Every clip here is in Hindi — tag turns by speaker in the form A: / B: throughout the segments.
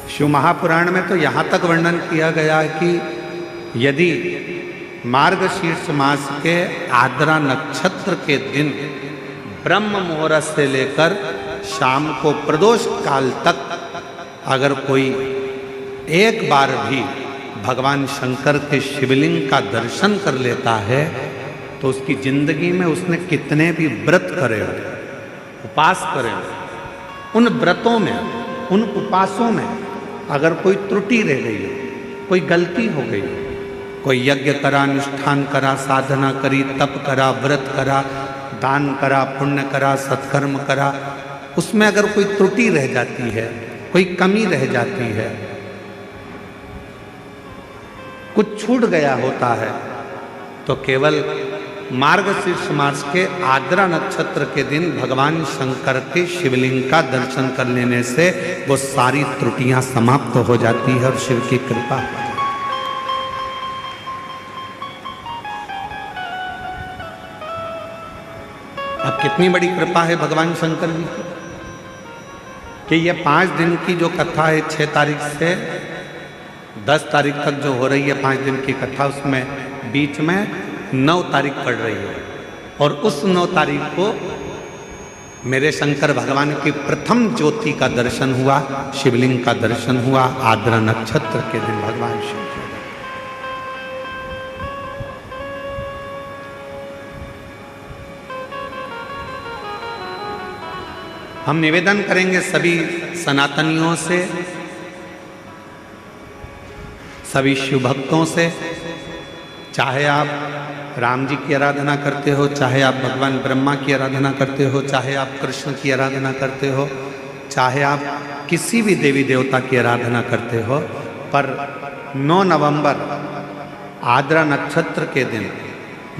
A: शिव महापुराण में तो यहाँ तक वर्णन किया गया है कि यदि मार्गशीर्ष मास के आद्रा नक्षत्र के दिन ब्रह्म मुहूर्त से लेकर शाम को प्रदोष काल तक अगर कोई एक बार भी भगवान शंकर के शिवलिंग का दर्शन कर लेता है तो उसकी जिंदगी में उसने कितने भी व्रत करे हो, उपास करे हो, उन व्रतों में, उन उपासों में अगर कोई त्रुटि रह गई हो, कोई गलती हो गई, कोई यज्ञ करा, अनुष्ठान करा, साधना करी, तप करा, व्रत करा, दान करा, पुण्य करा, सत्कर्म करा, उसमें अगर कोई त्रुटि रह जाती है, कोई कमी रह जाती है, कुछ छूट गया होता है, तो केवल मार्गशीर्ष मास के आद्रा नक्षत्र के दिन भगवान शंकर के शिवलिंग का दर्शन कर लेने से वो सारी त्रुटियां समाप्त हो जाती है और शिव की कृपा हो जाती है। अब कितनी बड़ी कृपा है भगवान शंकर जी की कि ये 5 दिन की जो कथा है 6 तारीख से 10 तारीख तक जो हो रही है 5 दिन की कथा, उसमें बीच में 9 तारीख पड़ रही है और उस 9 तारीख को मेरे शंकर भगवान की प्रथम ज्योति का दर्शन हुआ, शिवलिंग का दर्शन हुआ आद्रा नक्षत्र के दिन भगवान शिव के। हम निवेदन करेंगे सभी सनातनियों से, सभी शिव भक्तों से, चाहे आप राम जी की आराधना करते हो, चाहे आप भगवान ब्रह्मा की आराधना करते हो, चाहे आप कृष्ण की आराधना करते हो, चाहे आप किसी भी देवी देवता की आराधना करते हो, पर 9 नवंबर आद्रा नक्षत्र के दिन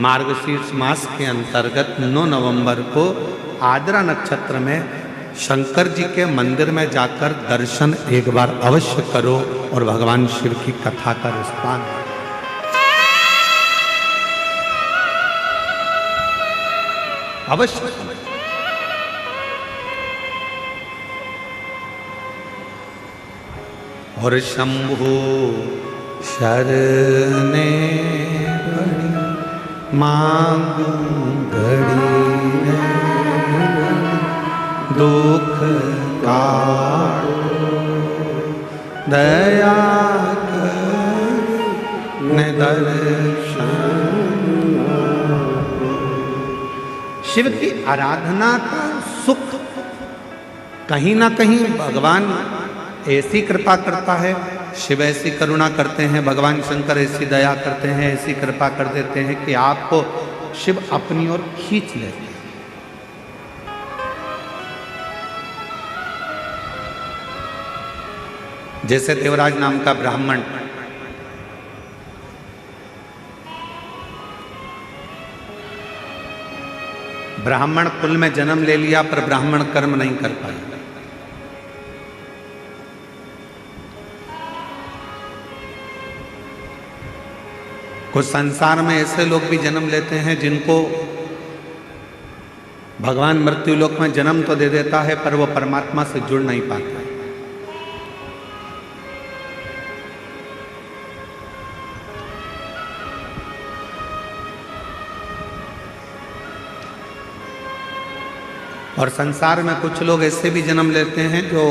A: मार्गशीर्ष मास के अंतर्गत 9 नवंबर को आद्रा नक्षत्र में शंकर जी के मंदिर में जाकर दर्शन एक बार अवश्य करो और भगवान शिव की कथा का रसपान अवश्य। और शंभु शरणे मांगू घड़ी दुख काटो दया कर दर्शन। शिव की आराधना का सुख कहीं ना कहीं भगवान ऐसी कृपा करता है, शिव ऐसी करुणा करते हैं, भगवान शंकर ऐसी दया करते हैं, ऐसी कृपा कर देते हैं कि आपको शिव अपनी ओर खींच लेते हैं। जैसे देवराज नाम का ब्राह्मण ब्राह्मण कुल में जन्म ले लिया पर ब्राह्मण कर्म नहीं कर पाया। कुछ संसार में ऐसे लोग भी जन्म लेते हैं जिनको भगवान मृत्यु लोक में जन्म तो दे देता है पर वो परमात्मा से जुड़ नहीं पाता। और संसार में कुछ लोग ऐसे भी जन्म लेते हैं जो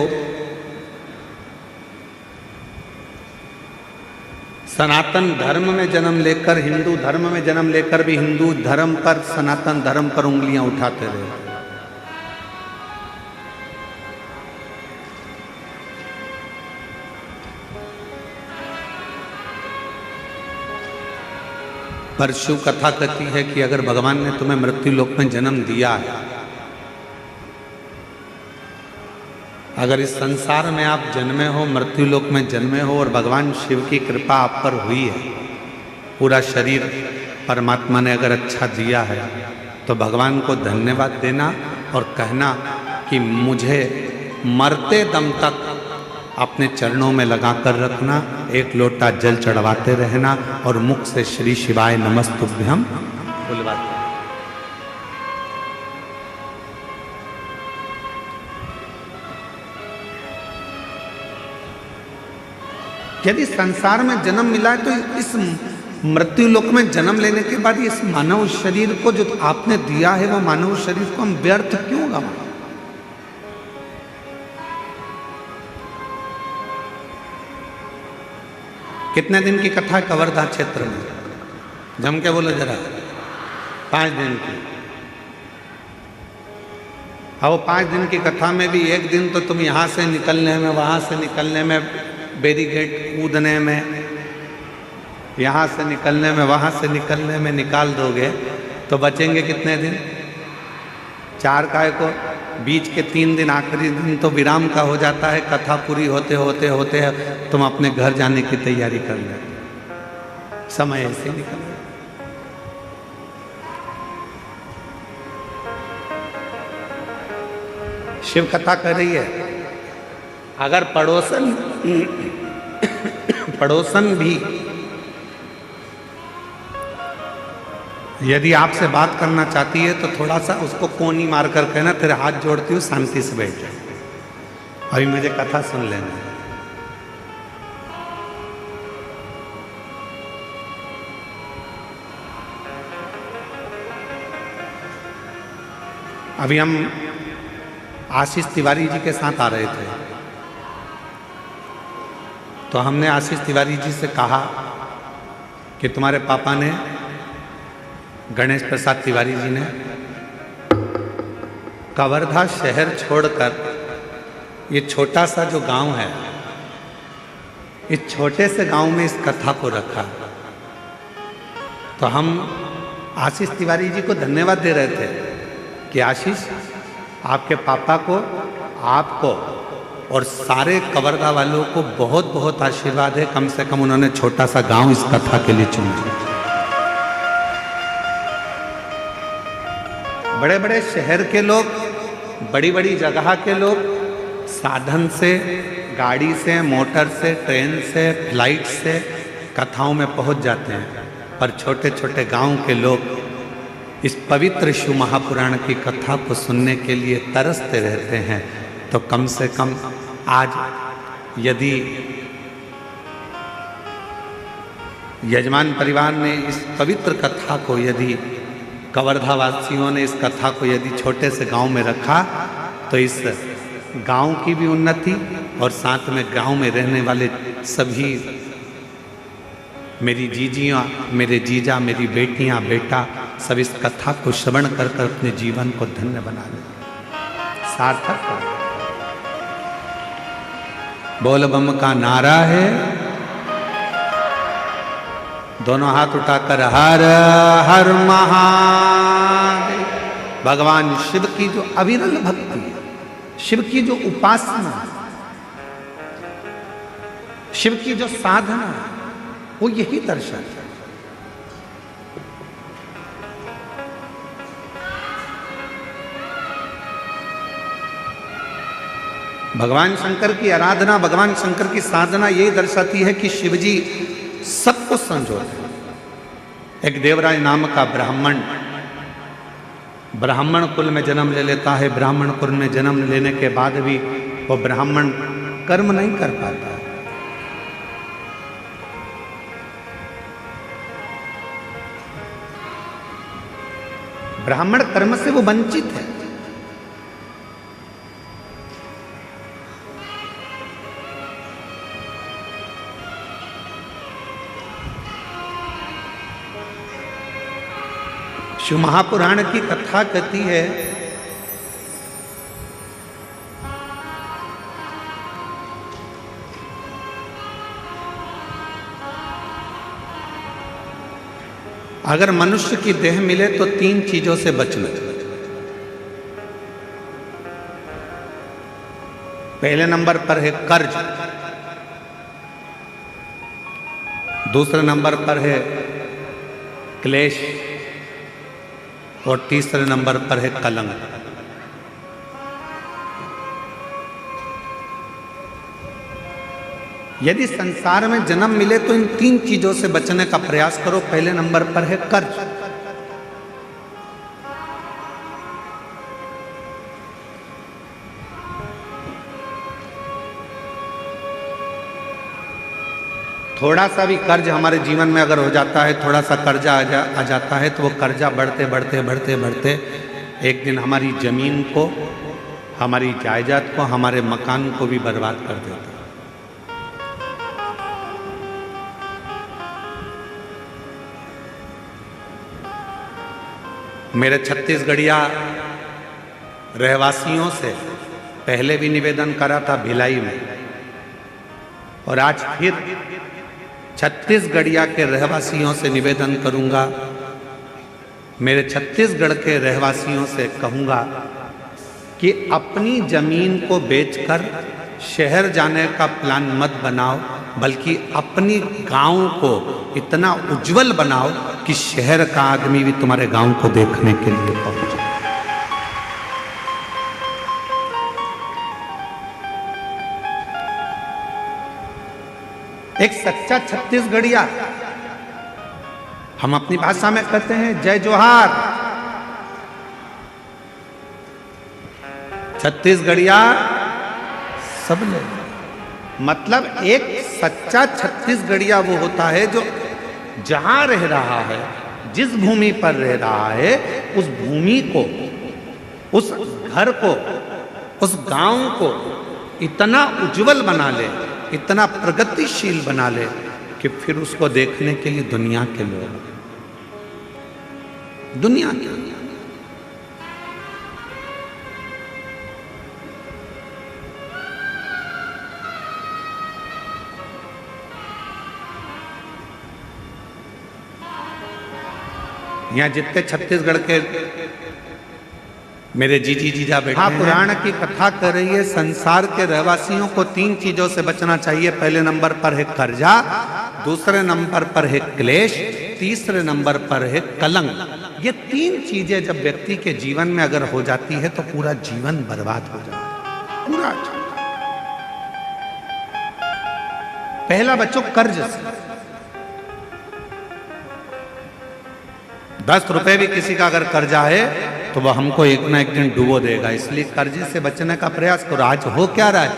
A: सनातन धर्म में जन्म लेकर, हिंदू धर्म में जन्म लेकर भी हिंदू धर्म पर, सनातन धर्म पर उंगलियां उठाते रहे। पर शिव कथा कहती है कि अगर भगवान ने तुम्हें मृत्यु लोक में जन्म दिया है, अगर इस संसार में आप जन्मे हो, मृत्यु लोक में जन्मे हो और भगवान शिव की कृपा आप पर हुई है, पूरा शरीर परमात्मा ने अगर अच्छा दिया है, तो भगवान को धन्यवाद देना और कहना कि मुझे मरते दम तक अपने चरणों में लगाकर रखना, एक लोटा जल चढ़वाते रहना और मुख से श्री शिवाय नमस्तुभ्यम बुलवाते। यदि संसार में जन्म मिला है तो इस मृत्यु लोक में जन्म लेने के बाद इस मानव शरीर को जो आपने दिया है वो मानव शरीर को हम व्यर्थ क्यों गवाएं? कितने दिन की कथा है कवर्धा क्षेत्र में? जम के बोलो जरा। 5 दिन की। अब 5 दिन की कथा में भी एक दिन तो तुम यहां से निकलने में, वहां से निकलने में, बैरिकेड कूदने में, यहां से निकलने में, वहां से निकलने में निकाल दोगे तो बचेंगे कितने दिन? 4 काय को बीच के 3 दिन, आखिरी दिन तो विराम का हो जाता है। कथा पूरी होते होते होते तुम अपने घर जाने की तैयारी कर लेते। समय ऐसे निकल गया। शिव कथा कर रही है, अगर पड़ोसन भी यदि आपसे बात करना चाहती है तो थोड़ा सा उसको कोनी मार कर कहना, तेरे हाथ जोड़ती हूँ, शांति से बैठ जाए, अभी मुझे कथा सुन लेना। अभी हम आशीष तिवारी जी के साथ आ रहे थे तो हमने आशीष तिवारी जी से कहा कि तुम्हारे पापा ने, गणेश प्रसाद तिवारी जी ने, कवर्धा शहर छोड़कर ये छोटा सा जो गांव है, इस छोटे से गांव में इस कथा को रखा। तो हम आशीष तिवारी जी को धन्यवाद दे रहे थे कि आशीष, आपके पापा को, आपको और सारे कवर्धा वालों को बहुत बहुत आशीर्वाद है। कम से कम उन्होंने छोटा सा गांव इस कथा के लिए चुना। बड़े बड़े शहर के लोग, बड़ी बड़ी जगह के लोग साधन से, गाड़ी से, मोटर से, ट्रेन से, फ्लाइट से कथाओं में पहुंच जाते हैं, पर छोटे छोटे गांव के लोग इस पवित्र शिव महापुराण की कथा को सुनने के लिए तरसते रहते हैं। तो कम से कम आज यदि यजमान परिवार ने इस पवित्र कथा को, यदि कवर्धा वासियों ने इस कथा को यदि छोटे से गांव में रखा तो इस गांव की भी उन्नति और साथ में गांव में रहने वाले सभी, मेरी जीजियाँ, मेरे जीजा, मेरी बेटियाँ, बेटा, सब इस कथा को श्रवण कर कर अपने जीवन को धन्य बना ले, सार्थक। बोल बम का नारा है, दोनों हाथ उठाकर हर हर महादेव। भगवान शिव की जो अविरल भक्ति है, शिव की जो उपासना, शिव की जो साधना, वो यही दर्शाता है। भगवान शंकर की आराधना, भगवान शंकर की साधना यही दर्शाती है कि शिवजी सबको संजोते हैं। एक देवराज नाम का ब्राह्मण कुल में जन्म ले लेता है। ब्राह्मण कुल में जन्म लेने के बाद भी वो ब्राह्मण कर्म नहीं कर पाता है। ब्राह्मण कर्म से वो वंचित है। शिव महापुराण की कथा कहती है अगर मनुष्य की देह मिले तो 3 चीजों से बचना। पहले नंबर पर है कर्ज, दूसरे नंबर पर है क्लेश और तीसरे नंबर पर है कलंक। यदि संसार में जन्म मिले तो इन 3 चीजों से बचने का प्रयास करो। पहले नंबर पर है कर्ज। थोड़ा सा भी कर्ज हमारे जीवन में अगर हो जाता है, थोड़ा सा कर्जा आ जाता है, तो वो कर्जा बढ़ते बढ़ते बढ़ते बढ़ते एक दिन हमारी ज़मीन को, हमारी जायदाद को, हमारे मकान को भी बर्बाद कर देता है। मेरे छत्तीसगढ़िया रहवासियों से पहले भी निवेदन करा था भिलाई में, और आज फिर छत्तीसगढ़िया के रहवासियों से निवेदन करूंगा, मेरे छत्तीसगढ़ के रहवासियों से कहूंगा कि अपनी जमीन को बेचकर शहर जाने का प्लान मत बनाओ, बल्कि अपनी गांव को इतना उज्जवल बनाओ कि शहर का आदमी भी तुम्हारे गांव को देखने के लिए पहुंचे। एक सच्चा छत्तीसगढ़िया, हम अपनी भाषा में कहते हैं जय जोहार। छत्तीसगढ़िया सब लोग, मतलब एक सच्चा छत्तीसगढ़िया वो होता है जो जहां रह रहा है, जिस भूमि पर रह रहा है, उस भूमि को, उस घर को, उस गांव को इतना उज्जवल बना ले, इतना प्रगतिशील बना ले कि फिर उसको देखने के लिए दुनिया के लोग, दुनिया के, यहाँ जितने छत्तीसगढ़ के मेरे जीजी जीजा बैठे हैं, पुराण की कथा कर रही है। संसार के रहवासियों को 3 चीजों से बचना चाहिए। पहले नंबर पर है कर्जा, दूसरे नंबर पर है क्लेश, तीसरे नंबर पर है कलंक। ये 3 चीजें जब व्यक्ति के जीवन में अगर हो जाती है तो पूरा जीवन बर्बाद हो जाता है, पूरा। पहला बच्चों कर्ज से, 10 रुपए भी किसी का अगर कर्जा है तो वह हमको एक ना एक दिन डुबो देगा। इसलिए कर्जे से बचने का प्रयास करो। आज हो क्या रहा है,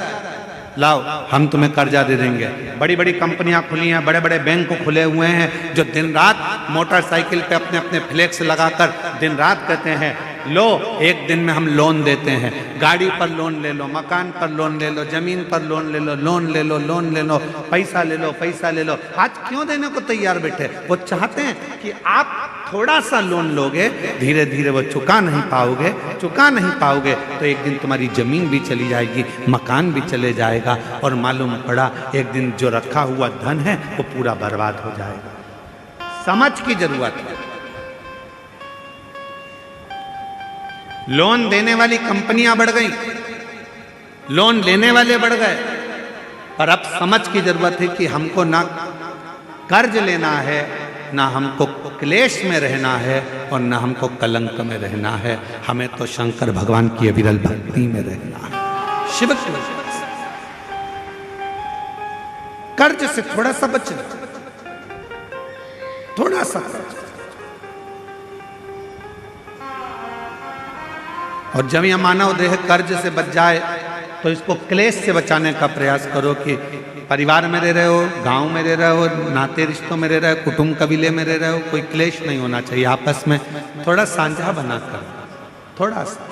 A: लाओ हम तुम्हें कर्जा दे देंगे। बड़ी बड़ी कंपनियां खुली हैं, बड़े बड़े बैंक खुले हुए हैं, जो दिन रात मोटरसाइकिल पे अपने अपने फ्लेक्स लगाकर दिन रात कहते हैं लो एक दिन में हम लोन देते हैं। गाड़ी पर लोन ले लो, मकान पर लोन ले लो, जमीन पर लोन ले लो, लोन ले लो, लोन ले लो, पैसा ले लो, पैसा ले लो। आज क्यों देने को तैयार बैठे? वो चाहते हैं कि आप थोड़ा सा लोन लोगे, धीरे धीरे वो चुका नहीं पाओगे, चुका नहीं पाओगे तो एक दिन तुम्हारी जमीन भी चली जाएगी, मकान भी चले जाएगा, और मालूम पड़ा एक दिन जो रखा हुआ धन है वो पूरा बर्बाद हो जाएगा। समझ की जरूरत है। लोन देने वाली कंपनियां बढ़ गई, लोन लेने वाले बढ़ गए, पर अब समझ की जरूरत है कि हमको ना कर्ज लेना है, ना हमको क्लेश में रहना है, और ना हमको कलंक में रहना है। हमें तो शंकर भगवान की अविरल भक्ति में रहना है, शिव की वजह से। कर्ज से थोड़ा सा बचना, थोड़ा सा कर्ज। और जब यह मानव देह कर्ज से बच जाए तो इसको क्लेश से बचाने का प्रयास करो कि परिवार में रह रहे हो, गांव में रह रहे हो, नाते रिश्तों में रह रहे हो, कुटुंब कबीले में रह रहे हो, कोई क्लेश नहीं होना चाहिए। आपस में थोड़ा साझा बनाकर, थोड़ा सा।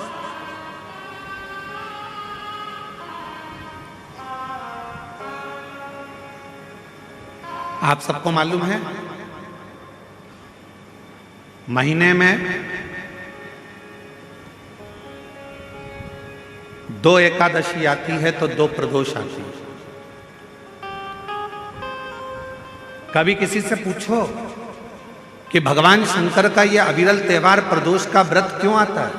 A: आप सबको मालूम है महीने में 2 एकादशी आती है तो 2 प्रदोष आती है। कभी किसी से पूछो कि भगवान शंकर का यह अविरल त्योहार प्रदोष का व्रत क्यों आता है?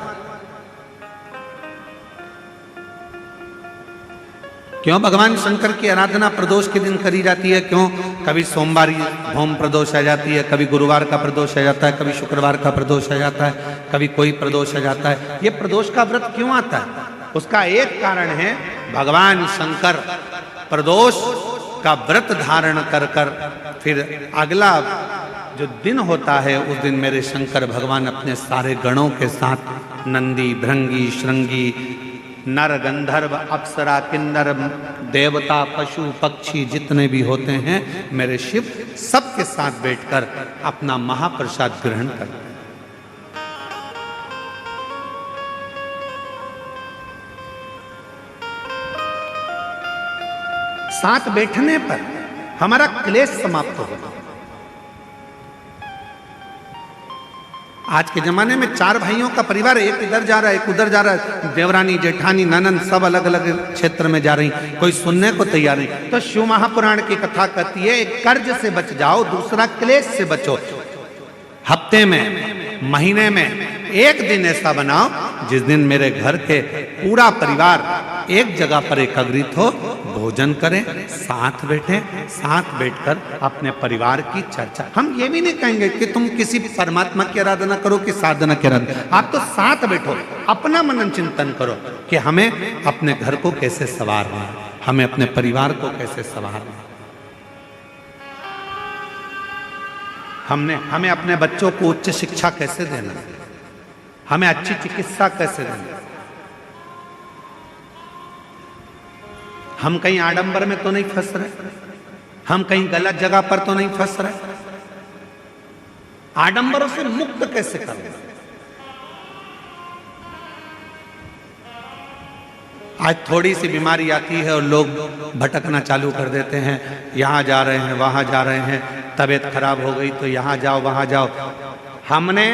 A: क्यों भगवान शंकर की आराधना प्रदोष के दिन करी जाती है? क्यों? कभी सोमवार होम प्रदोष आ जाती है, कभी गुरुवार का प्रदोष आ जाता है, कभी शुक्रवार का प्रदोष आ जाता है, कभी कोई प्रदोष आ जाता है। ये प्रदोष का व्रत क्यों आता है? उसका एक कारण है, भगवान शंकर प्रदोष का व्रत धारण कर कर फिर अगला जो दिन होता है उस दिन मेरे शंकर भगवान अपने सारे गणों के साथ नंदी, भृंगी, श्रृंगी, नर, गंधर्व, अप्सरा, किन्नर, देवता, पशु, पक्षी जितने भी होते हैं मेरे शिव सबके साथ बैठकर अपना महाप्रसाद ग्रहण करते हैं। साथ बैठने पर हमारा क्लेश समाप्त होगा। आज के जमाने में 4 भाइयों का परिवार, एक इधर जा रहा है, एक उधर जा रहा है, देवरानी, जेठानी, ननंद सब अलग अलग क्षेत्र में जा रही, कोई सुनने को तैयार नहीं। तो शिव महापुराण की कथा कहती है एक कर्ज से बच जाओ, दूसरा क्लेश से बचो। हफ्ते में, महीने में एक दिन ऐसा बनाओ जिस दिन मेरे घर के पूरा परिवार एक जगह पर एकत्रित हो, भोजन करें, साथ बैठें, साथ बैठकर अपने परिवार की चर्चा। हम ये भी नहीं कहेंगे कि तुम किसी परमात्मा की आराधना करो कि साधना की आराधना, आप तो साथ बैठो, अपना मनन चिंतन करो कि हमें अपने घर को कैसे संवारना है, हमें अपने परिवार को कैसे संवारना है, हमें अपने बच्चों को उच्च शिक्षा कैसे देना है, हमें अच्छी चिकित्सा कैसे देना है। हम कहीं आडंबर में तो नहीं फंस रहे, हम कहीं गलत जगह पर तो नहीं फंस रहे, आडंबरों से मुक्त कैसे करें। आज थोड़ी सी बीमारी आती है और लोग भटकना चालू कर देते हैं, यहां जा रहे हैं, वहां जा रहे हैं, तबीयत खराब हो गई तो यहां जाओ, वहां जाओ। हमने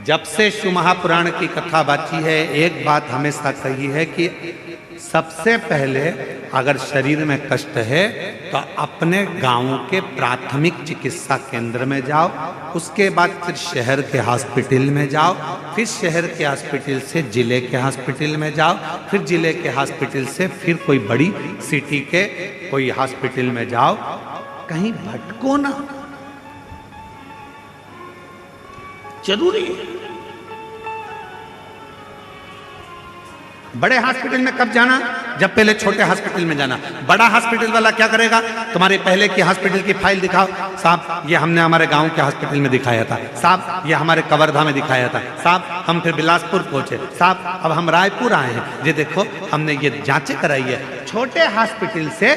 A: जब से शिव महापुराण की कथा बाची है, एक बात हमेशा कही है कि सबसे पहले अगर शरीर में कष्ट है तो अपने गांव के प्राथमिक चिकित्सा केंद्र में जाओ, उसके बाद फिर शहर के हॉस्पिटल में जाओ, फिर शहर के हॉस्पिटल से जिले के हॉस्पिटल में जाओ, फिर जिले के हॉस्पिटल से फिर कोई बड़ी सिटी के कोई हॉस्पिटल में जाओ। कहीं भटको ना, जरूरी है। बड़े हॉस्पिटल में कब जाना, जब पहले छोटे हॉस्पिटल में जाना। बड़ा हॉस्पिटल वाला क्या करेगा, तुम्हारे पहले की हॉस्पिटल की फाइल दिखाओ, साहब ये हमने हमारे गांव के हॉस्पिटल में दिखाया था, साहब ये हमारे कवर्धा में दिखाया था, साहब हम फिर बिलासपुर पहुंचे, साहब अब हम रायपुर आए हैं, ये देखो हमने ये जांचें कराई है। छोटे हॉस्पिटल से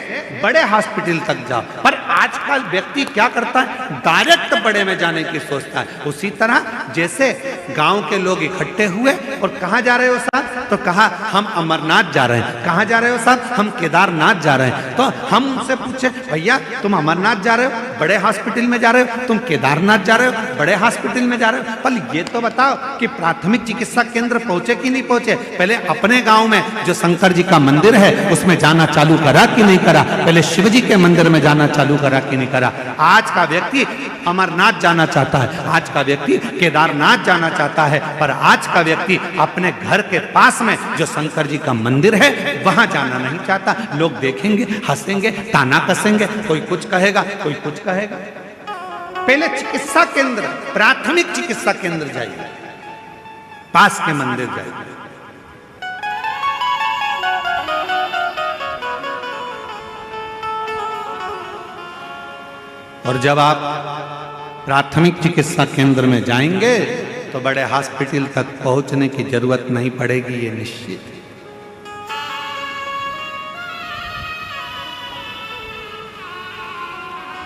A: बड़े हॉस्पिटल तक जाओ। पर आजकल व्यक्ति क्या करता है, डायरेक्ट बड़े में जाने की सोचता है। उसी तरह जैसे गांव के लोग इकट्ठे हुए और कहाँ जा रहे हो साहब, तो कहा हम अमरनाथ जा रहे हैं। कहाँ जा रहे हो साहब, हम केदारनाथ जा रहे हैं। तो हम उनसे पूछे भैया तुम अमरनाथ जा रहे हो, बड़े हॉस्पिटल में जा रहे हो, तुम केदारनाथ जा रहे हो, बड़े हॉस्पिटल में जा रहे हो, पर ये तो बताओ कि प्राथमिक चिकित्सा केंद्र पहुंचे कि नहीं पहुंचे। पहले अपने गांव में जो शंकर जी का मंदिर है उसमें जाना चालू करा कि नहीं करा, पहले शिव जी के मंदिर में जाना चालू करा कि नहीं करा। आज का व्यक्ति अमरनाथ जाना चाहता है, आज का व्यक्ति केदारनाथ जाना चाहता है, पर आज का व्यक्ति अपने घर के पास में जो शंकर जी का मंदिर है वहां जाना नहीं चाहता। लोग देखेंगे, हंसेंगे, ताना कसेंगे, कोई कुछ कहेगा, कोई कुछ कहेगा। पहले चिकित्सा केंद्र, प्राथमिक चिकित्सा केंद्र जाइए, पास के मंदिर जाइए। और जब आप प्राथमिक चिकित्सा केंद्र में जाएंगे तो बड़े हॉस्पिटल तक पहुंचने की जरूरत नहीं पड़ेगी, ये निश्चित है।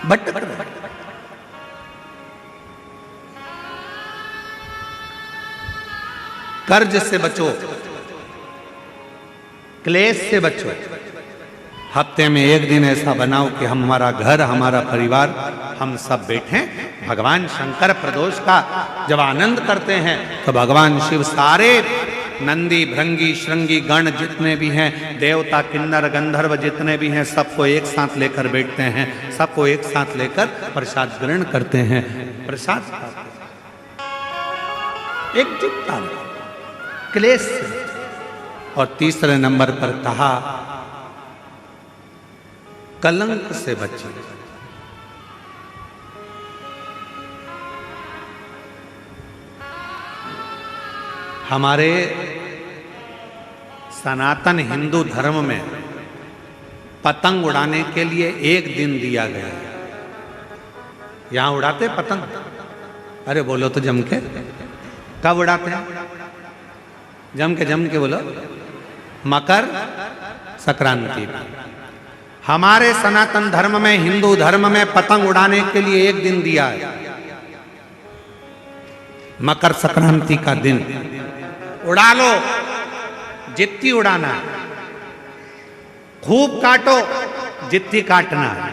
A: भटक रहे, कर्ज से बचो, क्लेश से बचो। हफ्ते में एक दिन ऐसा बनाओ कि हमारा घर, हमारा परिवार, हम सब बैठें, भगवान शंकर प्रदोष का जब आनंद करते हैं तो भगवान शिव सारे नंदी, भृंगी, श्रृंगी गण जितने भी हैं, देवता, किन्नर, गंधर्व जितने भी हैं, सबको एक साथ लेकर बैठते हैं, सबको एक साथ लेकर प्रसाद ग्रहण करते हैं, प्रसाद एकजुटता में, क्लेश से। और तीसरे नंबर पर कहा कलंक से बचिए। हमारे सनातन हिंदू धर्म में पतंग उड़ाने के लिए एक दिन दिया गया है। यहां उड़ाते पतंग? अरे बोलो तो जम के। कब उड़ाते हैं? जम के बोलो। मकर संक्रांति में। हमारे सनातन धर्म में, हिंदू धर्म में पतंग उड़ाने के लिए एक दिन दिया है, मकर संक्रांति का दिन। उड़ा लो जितनी उड़ाना है, खूब काटो जितनी काटना है।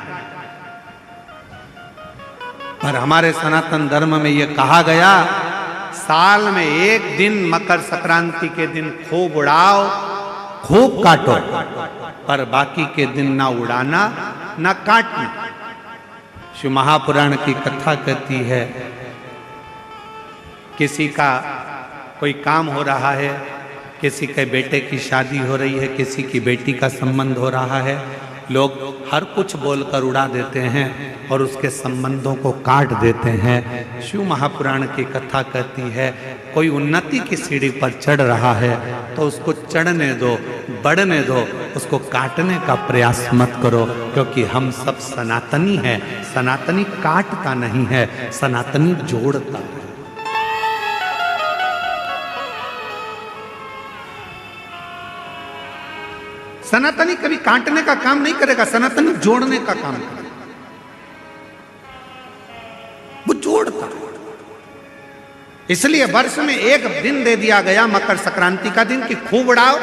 A: पर हमारे सनातन धर्म में यह कहा गया, साल में एक दिन मकर संक्रांति के दिन खूब उड़ाओ, खूब काटो, पर बाकी के दिन ना उड़ाना ना काटना। शिव महापुराण की कथा कहती है, किसी का कोई काम हो रहा है, किसी के बेटे की शादी हो रही है, किसी की बेटी का संबंध हो रहा है, लोग हर कुछ बोलकर उड़ा देते हैं और उसके संबंधों को काट देते हैं। शिव महापुराण की कथा कहती है, कोई उन्नति की सीढ़ी पर चढ़ रहा है तो उसको चढ़ने दो, बढ़ने दो, उसको काटने का प्रयास मत करो, क्योंकि हम सब सनातनी हैं। सनातनी काटता नहीं है, सनातनी जोड़ता है। सनातनी कभी काटने का काम नहीं करेगा, सनातनी जोड़ने का काम करेगा। वो जोड़ता है। इसलिए वर्ष में एक दिन दे दिया गया मकर संक्रांति का दिन कि खूब उड़ाओ,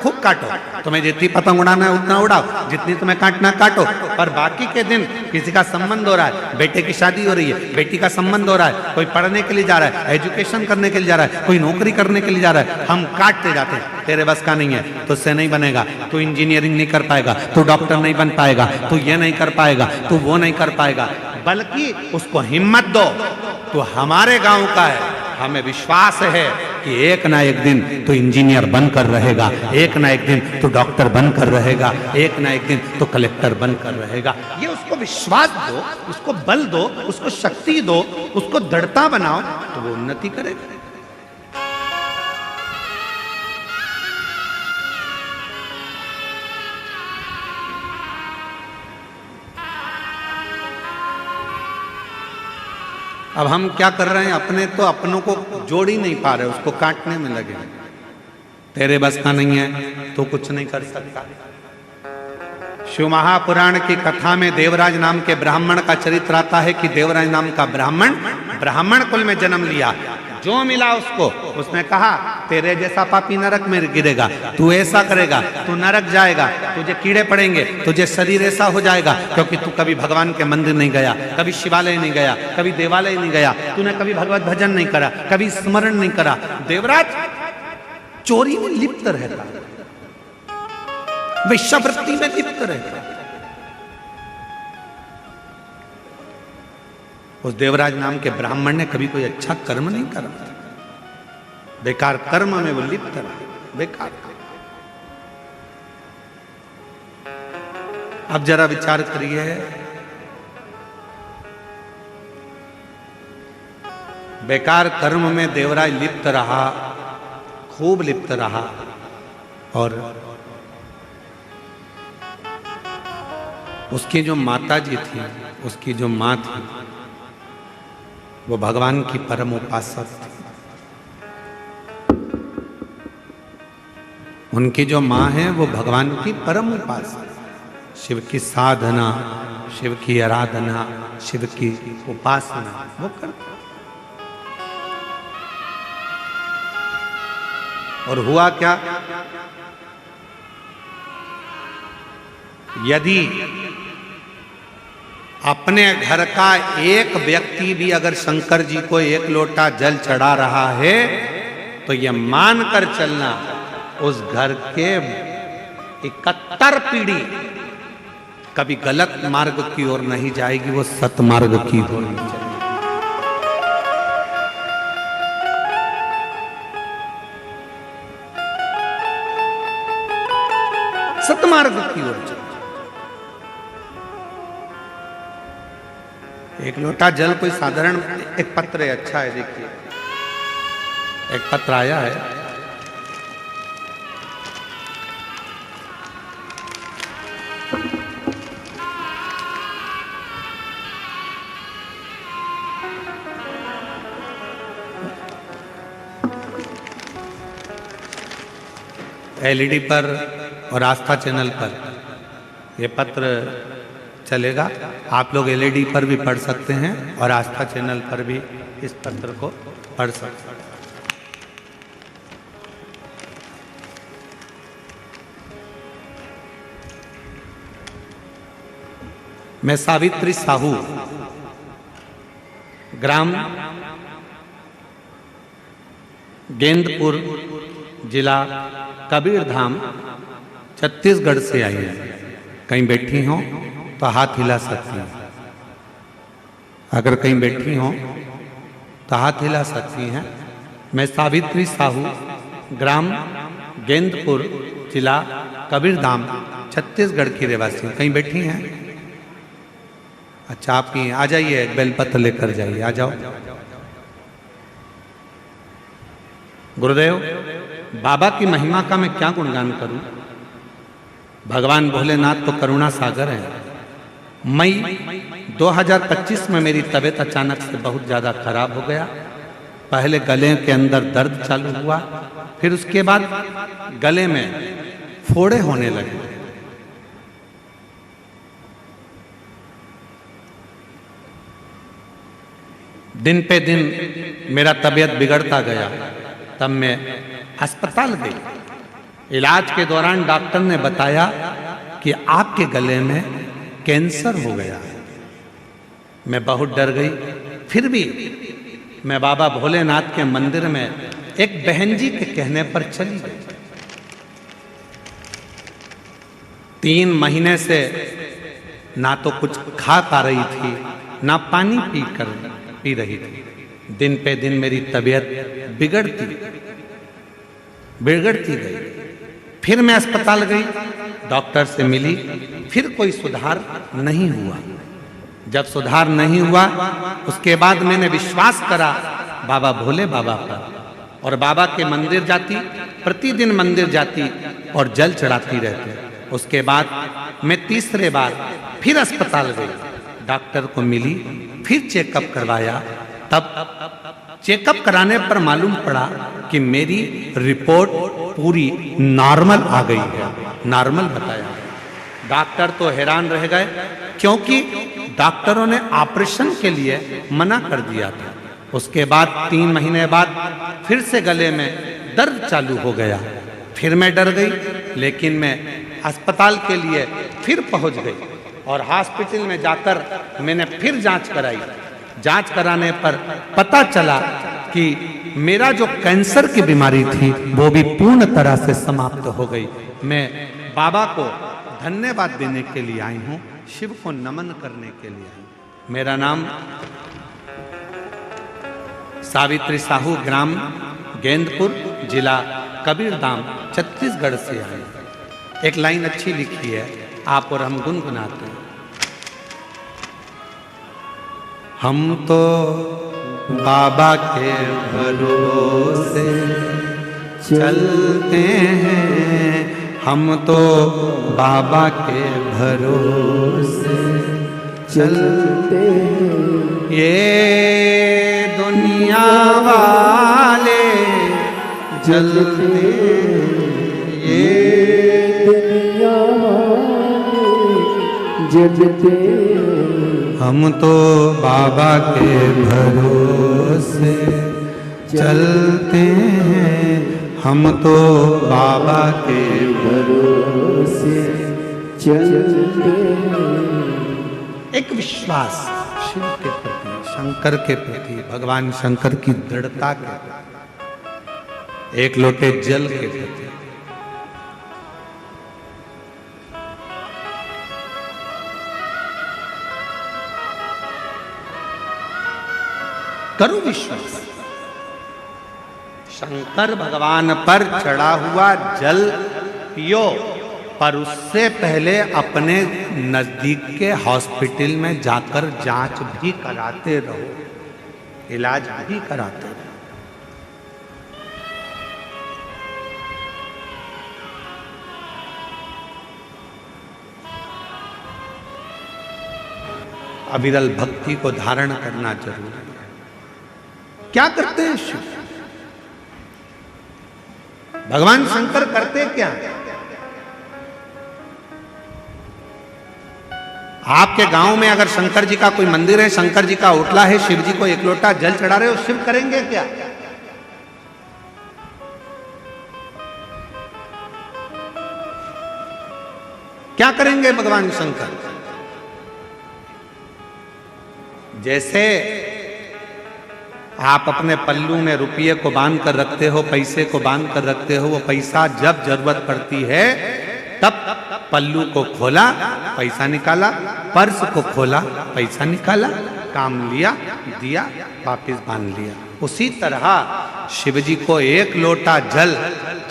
A: खूब काटो। तुम्हें जितनी पतंग उड़ाना है उतना उड़ाओ, जितनी तुम्हें काटना काटो, पर बाकी के दिन किसी का संबंध हो रहा है, बेटे की शादी हो रही है, बेटी का संबंध हो रहा है, कोई पढ़ने के लिए जा रहा है, एजुकेशन करने के लिए जा रहा है, कोई नौकरी करने के लिए जा रहा है, हम काटते जाते हैं। तेरे बस का नहीं है, तुझसे नहीं बनेगा, तू इंजीनियरिंग नहीं कर पाएगा, तू डॉक्टर नहीं बन पाएगा, तू ये नहीं कर पाएगा, तू वो नहीं कर पाएगा। बल्कि उसको हिम्मत दो, तू हमारे गांव का है, हमें विश्वास है कि एक ना एक दिन तो इंजीनियर बनकर रहेगा, एक ना एक दिन तो डॉक्टर बनकर रहेगा, एक ना एक दिन तो कलेक्टर बनकर रहेगा। ये उसको विश्वास दो, उसको बल दो, उसको शक्ति दो, उसको दृढ़ता बनाओ, तो वो उन्नति करेगा। अब हम क्या कर रहे हैं, अपने तो अपनों को जोड़ ही नहीं पा रहे, उसको काटने में लगे। तेरे बस का नहीं है तो कुछ नहीं कर सकता। शिव महापुराण की कथा में देवराज नाम के ब्राह्मण का चरित्र आता है कि देवराज नाम का ब्राह्मण कुल में जन्म लिया। जो मिला उसको, उसने कहा तेरे जैसा पापी नरक में गिरेगा, तू ऐसा करेगा, तू नरक जाएगा, तुझे कीड़े पड़ेंगे, तुझे शरीर ऐसा हो जाएगा, क्योंकि तू कभी भगवान के मंदिर नहीं गया, कभी शिवालय नहीं गया, कभी देवालय नहीं गया, तूने कभी भगवत भजन नहीं करा, कभी स्मरण नहीं करा। देवराज चोरी में लिप्त रहता, वेश्यावृत्ति में लिप्त रहता। उस देवराज नाम के ब्राह्मण ने कभी कोई अच्छा कर्म नहीं करा, बेकार कर्म में वो लिप्त रहा, बेकार। अब जरा विचार करिए, बेकार कर्म में देवराज लिप्त रहा, खूब लिप्त रहा, और उसकी जो माता जी थी, उसकी जो माँ थी, वो भगवान की परम उपासक थी। उनकी जो माँ है वो भगवान की परम उपासक, शिव की साधना, शिव की आराधना, शिव की उपासना वो करते। और हुआ क्या, यदि अपने घर का एक व्यक्ति भी अगर शंकर जी को एक लोटा जल चढ़ा रहा है तो यह मानकर चलना उस घर के 71 पीढ़ी कभी गलत मार्ग की ओर नहीं जाएगी, वो सतमार्ग की ओर जाएगी। सतमार्ग की ओर जाएगी। एक लोटा जल कोई साधारण एक पत्र है, अच्छा है, देखिए एक पत्र आया है, एलईडी पर और आस्था चैनल पर ये पत्र चलेगा। आप लोग एलईडी पर भी पढ़ सकते हैं और आस्था चैनल पर भी इस पत्र को पढ़ सकते हैं। मैं सावित्री साहू, ग्राम गेंदपुर, जिला कबीरधाम, छत्तीसगढ़ से आई है। कहीं बैठी हो तो हाथ हिला सकती हैं। अगर कहीं बैठी हो तो हाथ हिला सकती हैं। मैं सावित्री साहू, ग्राम गेंदपुर, जिला कबीरधाम, छत्तीसगढ़ की रहवासी। कहीं बैठी हैं? अच्छा, आपकी आ जाइए, एक बेलपत्र लेकर जाइए, आ जाओ। गुरुदेव, बाबा की महिमा का मैं क्या गुणगान करूं? भगवान भोलेनाथ तो करुणा सागर है। मई 2025 में मेरी तबीयत अचानक से बहुत ज़्यादा खराब हो गया। पहले गले के अंदर दर्द चालू हुआ, फिर उसके बाद गले में फोड़े होने लगे। दिन पे दिन मेरा तबीयत बिगड़ता गया। तब मैं अस्पताल गई। इलाज के दौरान डॉक्टर ने बताया कि आपके गले में कैंसर हो गया है। मैं बहुत डर गई। फिर भी मैं बाबा भोलेनाथ के मंदिर में एक बहन जी के कहने पर चली गई। 3 महीने से ना तो कुछ खा पा रही थी, ना पानी पी रही थी। दिन पे दिन मेरी तबीयत बिगड़ती गई। फिर मैं अस्पताल गई, डॉक्टर से मिली, फिर कोई सुधार नहीं हुआ। जब सुधार नहीं हुआ, उसके बाद मैंने विश्वास करा बाबा भोले बाबा पर, और बाबा के मंदिर जाती, प्रतिदिन मंदिर जाती और जल चढ़ाती रहती। उसके बाद मैं तीसरे बार फिर अस्पताल गई, डॉक्टर को मिली, फिर चेकअप करवाया। तब चेकअप कराने पर मालूम पड़ा कि मेरी रिपोर्ट पूरी नॉर्मल आ गई है। नॉर्मल बताया। डॉक्टर तो हैरान रह गए, क्योंकि डॉक्टरों ने ऑपरेशन के लिए मना कर दिया था। उसके बाद 3 महीने बाद फिर से गले में दर्द चालू हो गया। फिर मैं डर गई, लेकिन मैं अस्पताल के लिए फिर पहुंच गई और हॉस्पिटल में जाकर मैंने फिर जांच कराई। जांच कराने पर पता चला कि मेरा जो कैंसर की बीमारी थी वो भी पूर्ण तरह से समाप्त हो गई। मैं बाबा को धन्यवाद देने के लिए आई हूँ, शिव को नमन करने के लिए आई हूँ। मेरा नाम सावित्री साहू, ग्राम गेंदपुर, जिला कबीरधाम, छत्तीसगढ़ से आई। एक लाइन अच्छी लिखी है, आप और हम गुनगुनाते हैं। हम तो बाबा के भरोसे चलते हैं, हम तो बाबा के भरोसे चलते हैं। ये दुनिया वाले जलते, ये दुनिया वाले जलते, हम तो बाबा के भरोसे चलते हैं, हम तो बाबा के भरोसे चलते हैं। एक विश्वास शिव के प्रति, शंकर के प्रति, भगवान शंकर की दृढ़ता के प्रति, एक लोटे जल के प्रति। करो विश्वास। शंकर भगवान पर चढ़ा हुआ जल पियो, पर उससे पहले अपने नजदीक के हॉस्पिटल में जाकर जांच भी कराते रहो, इलाज भी कराते रहो। अविरल भक्ति को धारण करना जरूरी है। क्या करते हैं शिव? भगवान शंकर करते क्या? आपके गांव में अगर शंकर जी का कोई मंदिर है, शंकर जी का ओटला है, शिव जी को एक लोटा जल चढ़ा रहे हो, शिव करेंगे क्या? क्या करेंगे भगवान शंकर? जैसे आप अपने पल्लू में रुपये को बांध कर रखते हो, पैसे को बांध कर रखते हो, वो पैसा जब जरूरत पड़ती है तब पल्लू को खोला, पैसा निकाला, पर्स को खोला, पैसा निकाला, काम लिया, दिया, वापिस बांध लिया। उसी तरह शिव जी को एक लोटा जल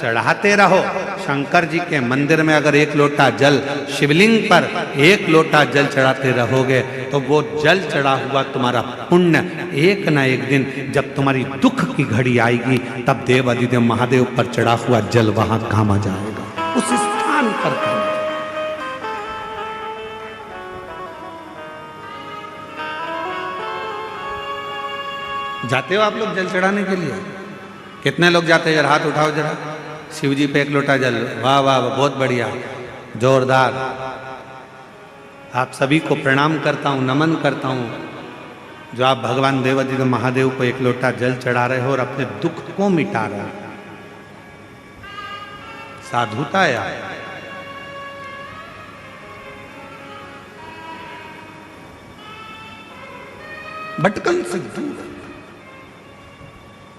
A: चढ़ाते रहो। शंकर जी के मंदिर में अगर एक लोटा जल, शिवलिंग पर एक लोटा जल चढ़ाते रहोगे तो वो जल चढ़ा हुआ तुम्हारा पुण्य एक ना एक दिन जब तुम्हारी दुख की घड़ी आएगी तब देव अधिदेव महादेव पर चढ़ा हुआ जल वहां काम आ जाएगा, उस स्थान पर काम। जाते हो आप लोग जल चढ़ाने के लिए? कितने लोग जाते हैं? जरा हाथ उठाओ जरा। शिव जी पे एक लोटा जल। वाह वाह वाह, बहुत बढ़िया, जोरदार। आप सभी को प्रणाम करता हूँ, नमन करता हूँ जो आप भगवान देवाधिदेव महादेव को एक लोटा जल चढ़ा रहे हो और अपने दुख को मिटा रहे हो। साधुता है यार। भटकन से दूर।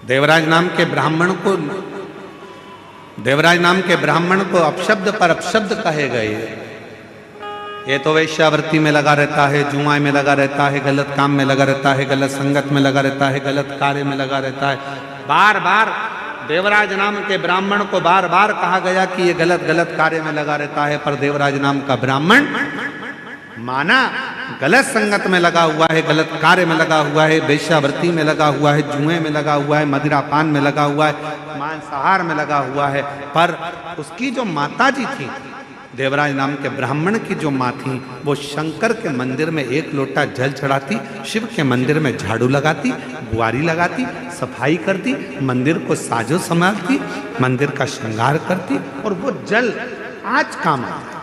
A: देवराज नाम के ब्राह्मण को अपशब्द पर अपशब्द कहे गए। ये तो वेश्यावृत्ति में लगा रहता है, जुआ में लगा रहता है, गलत काम में लगा रहता है, गलत संगत में लगा रहता है, गलत कार्य में लगा रहता है। बार बार देवराज नाम के ब्राह्मण को बार बार कहा गया कि ये गलत कार्य में लगा रहता है, पर देवराज नाम का ब्राह्मण माना गलत संगत में लगा हुआ है, गलत कार्य में लगा हुआ है, वेश्यावृत्ति में लगा हुआ है, जुए में लगा हुआ है, मदिरापान में लगा हुआ है, मांसाहार में लगा हुआ है। पर उसकी जो माता जी थी, देवराज नाम के ब्राह्मण की जो माँ थी, वो शंकर के मंदिर में एक लोटा जल चढ़ाती, शिव के मंदिर में झाड़ू लगाती, बुआरी लगाती, सफाई करती, मंदिर को साजो संभालती, मंदिर का श्रृंगार करती, और वो जल आज काम आता।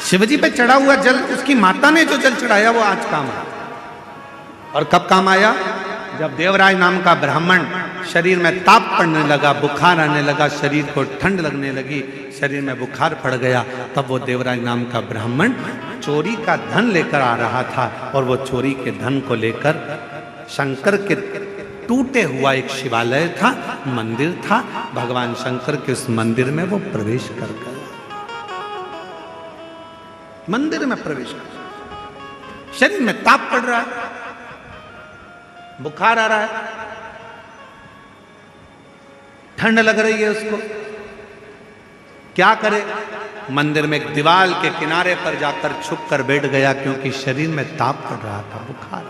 A: शिवजी पे चढ़ा हुआ जल, उसकी माता ने जो जल चढ़ाया वो आज काम आया। और कब काम आया? जब देवराज नाम का ब्राह्मण शरीर में ताप पड़ने लगा, बुखार आने लगा, शरीर को ठंड लगने लगी, शरीर में बुखार पड़ गया, तब वो देवराज नाम का ब्राह्मण चोरी का धन लेकर आ रहा था और वो चोरी के धन को लेकर शंकर के टूटे हुआ एक शिवालय था, मंदिर था, भगवान शंकर के उस मंदिर में वो प्रवेश कर गया। मंदिर में प्रवेश कर, शरीर में ताप पड़ रहा है, बुखार आ रहा है, ठंड लग रही है उसको, क्या करे? मंदिर में एक दीवार के किनारे पर जाकर छुप कर बैठ गया, क्योंकि शरीर में ताप पड़ रहा था, बुखार।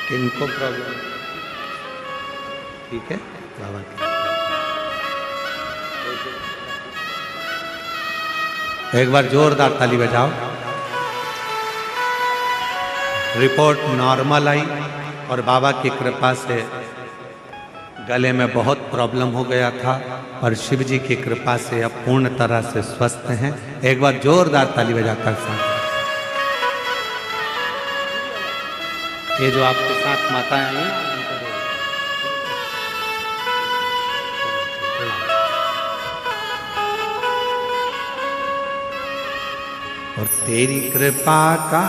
A: किनको प्रॉब्लम? ठीक है बाबा की। एक बार जोरदार ताली बजाओ। रिपोर्ट नॉर्मल आई और बाबा की कृपा से गले में बहुत प्रॉब्लम हो गया था, और शिव जी की कृपा से अब पूर्ण तरह से स्वस्थ हैं। एक बार जोरदार ताली बजाकर साथ। ये जो आपके साथ माताएं आई हैं, और तेरी कृपा का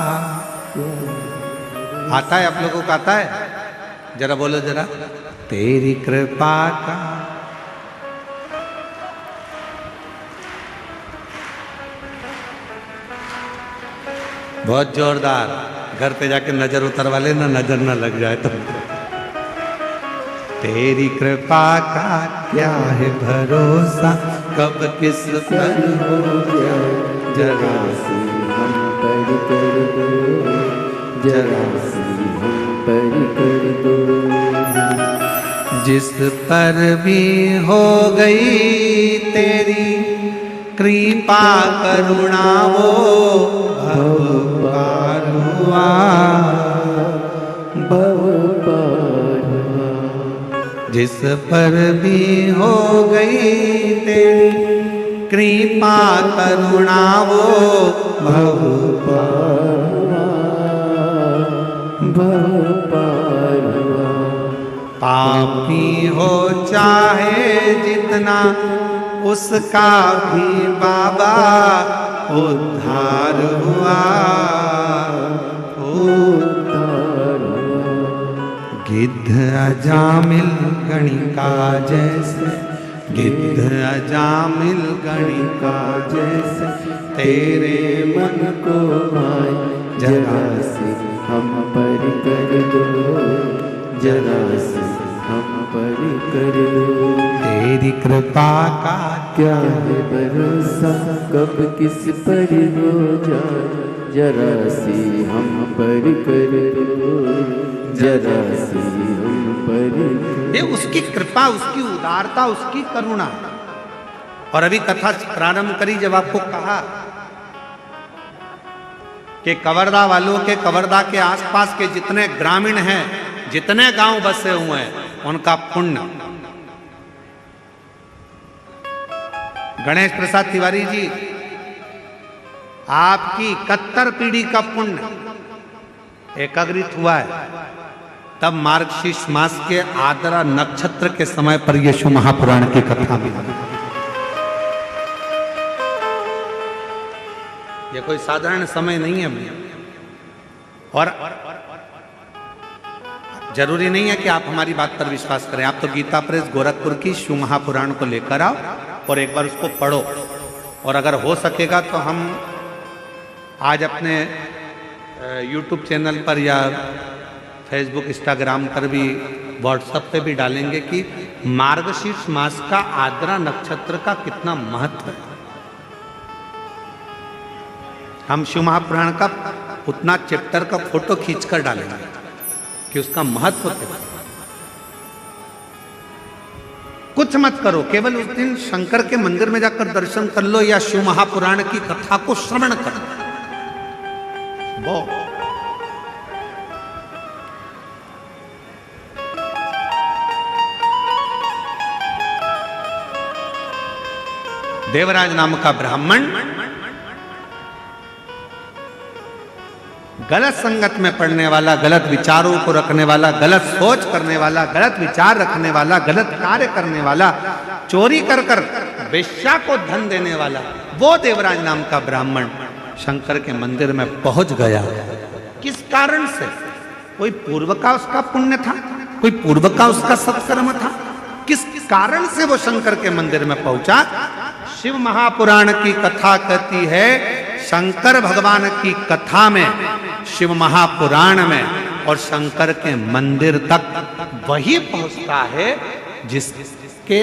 A: आता है, आप लोगों को आता है? जरा बोलो जरा, तेरी कृपा का। बहुत जोरदार। घर पे जाके नजर उतरवा लेना, नजर ना लग जाए तो। तेरी कृपा का क्या है भरोसा, कब किस पर हो जाए, जरा सी हम पर कर दो।
B: जरा सी हम पर कर दो।
A: जिस पर भी हो गई तेरी कृपा करुणा वो भव पार हुआ,
B: भव पार हुआ।
A: जिस पर भी हो गई तेरी कृपा करुणा वो भव
B: पार हुआ, भव पार हुआ।
A: पापी हो चाहे जितना उसका भी बाबा उद्धार हुआ,
B: उद्धार हुआ।
A: गिद्ध अजामिल गणिका जैसे, गिद्ध अजामिल गणिका जैसे तेरे
B: मन को भाई जरा से हम पर कर दो, जरा से हम पर कर दो।
A: तेरी कृपा का
B: क्या है भरोसा कब किस पर हो जाए, जरा से हम पर कर दो, जरा से हम पर।
A: ये उसकी कृपा, उसकी उदारता, उसकी करुणा। और अभी कथा प्रारंभ करी जब आपको कहा कि कवर्धा वालों के, कवर्धा के आसपास के जितने ग्रामीण हैं, जितने गांव बसे हुए हैं, उनका पुण्य। गणेश प्रसाद तिवारी जी, आपकी 71 पीढ़ी का पुण्य एकाग्रित हुआ है। तब मार्गशीर्ष मास के आद्रा नक्षत्र के समय पर यीशु महापुराण की कथा भी बनी। ये कोई साधारण समय नहीं है भैया। और जरूरी नहीं है कि आप हमारी बात पर विश्वास करें। आप तो गीता प्रेस गोरखपुर की शिव महापुराण को लेकर आओ और एक बार उसको पढ़ो। और अगर हो सकेगा तो हम आज अपने YouTube चैनल पर या फेसबुक, इंस्टाग्राम पर भी, व्हाट्सएप पे भी डालेंगे कि मार्गशीर्ष मास का आद्रा नक्षत्र का कितना महत्व है। हम शिव महापुराण का उतना चैप्टर का फोटो खींचकर डालेंगे कि उसका महत्व क्या। कुछ मत करो, केवल उस दिन शंकर के मंदिर में जाकर दर्शन कर लो या शिव महापुराण की कथा को श्रवण कर लो। वो देवराज नाम का ब्राह्मण गलत संगत में पड़ने वाला, गलत विचारों को रखने वाला, गलत सोच करने वाला, गलत विचार रखने वाला, गलत कार्य करने वाला, चोरी कर कर वेश्या को धन देने वाला, वो देवराज नाम का ब्राह्मण शंकर के मंदिर में पहुंच गया। किस कारण से? कोई पूर्व का उसका पुण्य था, कोई पूर्व का उसका सत्कर्म था। किस कारण से वो शंकर के मंदिर में पहुंचा? शिव महापुराण की कथा कहती है, शंकर भगवान की कथा में, शिव महापुराण में और शंकर के मंदिर तक वही पहुंचता है जिसके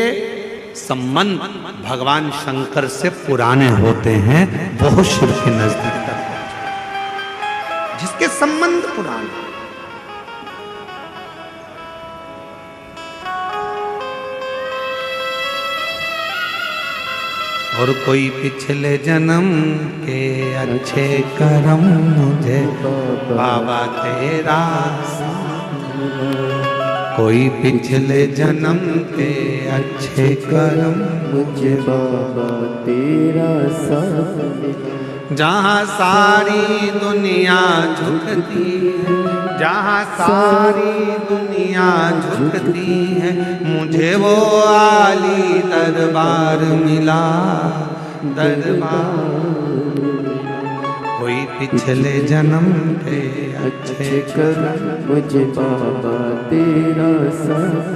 A: संबंध भगवान शंकर से पुराने होते हैं, वो शिव के नजदीक तक पहुंचे, जिसके संबंध पुराने। और कोई पिछले जन्म के अच्छे कर्म मुझे बाबा तेरा, कोई पिछले जन्म के अच्छे कर्म
B: मुझे बाबा तेरा साथ।
A: जहाँ सारी दुनिया झुकती है, जहाँ सारी दुनिया झुकती है, मुझे वो आली दरबार मिला, दरबार। कोई पिछले जन्म के अच्छे कर्म
B: मुझे बाबा तेरा साथ।